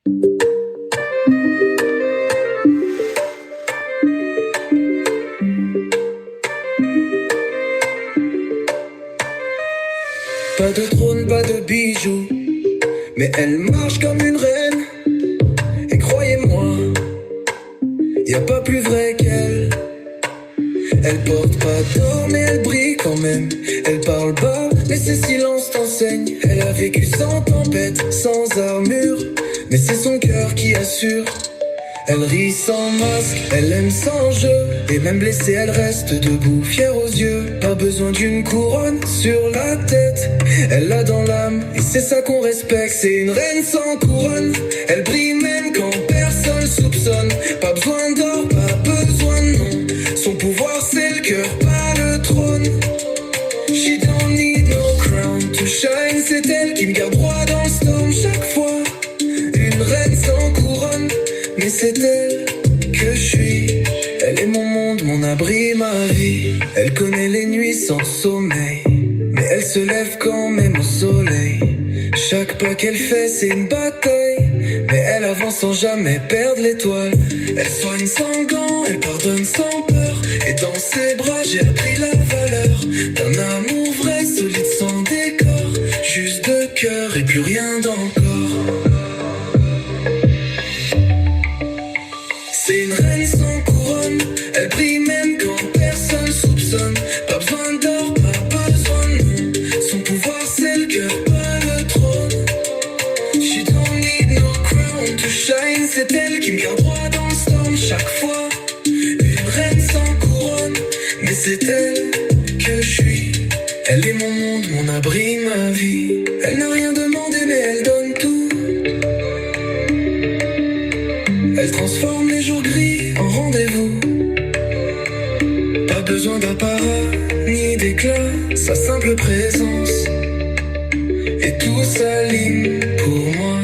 Pas de trône, pas de bijoux, mais elle marche comme une reine. Et croyez-moi, y a pas plus vrai qu'elle. Elle porte pas d'or mais elle brille quand même. Elle parle bas mais ses silences t'enseignent. Elle a vécu sans tempête, sans armure, mais c'est son cœur qui assure. Elle rit sans masque, elle aime sans jeu. Et même blessée elle reste debout, fière aux yeux. Pas besoin d'une couronne sur la tête, elle l'a dans l'âme et c'est ça qu'on respecte. C'est une reine sans couronne, elle brille même quand personne soupçonne. Pas besoin d'or, pas besoin de nom. Son pouvoir c'est le cœur, pas le trône. She don't need no crown to shine. C'est elle qui me garde droit dans le storm chaque fois. Une reine sans couronne, mais c'est elle que je suis. Elle est mon monde, mon abri, ma vie. Elle connaît les nuits sans sommeil, mais elle se lève quand même au soleil. Chaque pas qu'elle fait c'est une bataille, mais elle avance sans jamais perdre l'étoile. Elle soigne sans gants, elle pardonne sans peur. Et dans ses bras j'ai appris la valeur d'un amour vrai, solide sans décor. Juste de cœur et plus rien d'encore. C'est une reine sans couronne, elle brille même quand personne soupçonne. Pas besoin d'or, pas besoin de nom. Son pouvoir c'est le cœur, pas le trône. She don't need no crown to shine. C'est elle qui me garde droit dans le storm chaque fois. Une reine sans couronne, mais c'est elle que je suis. Elle est mon monde, mon abri, ma vie. Elle n'a rien demandé mais elle donne tout. Elle transforme les jours gris en rendez-vous. Pas besoin d'apparat ni d'éclat, sa simple présence et tout s'aligne pour moi.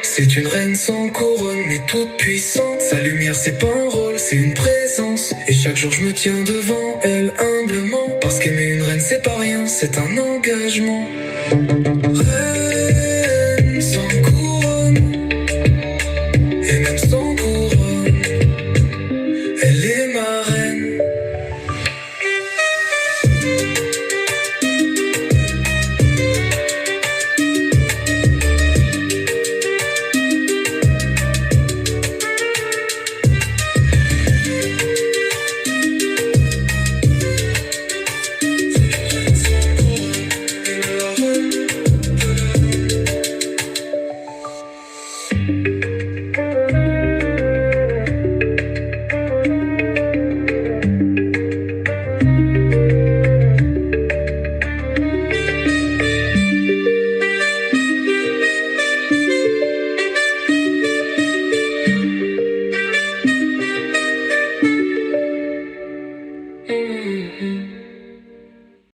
C'est une reine sans couronne mais toute puissante. Sa lumière c'est pas un rôle, c'est une présence. Et chaque jour je me tiens devant elle humblement, parce qu'aimer une reine c'est pas rien, c'est un engagement.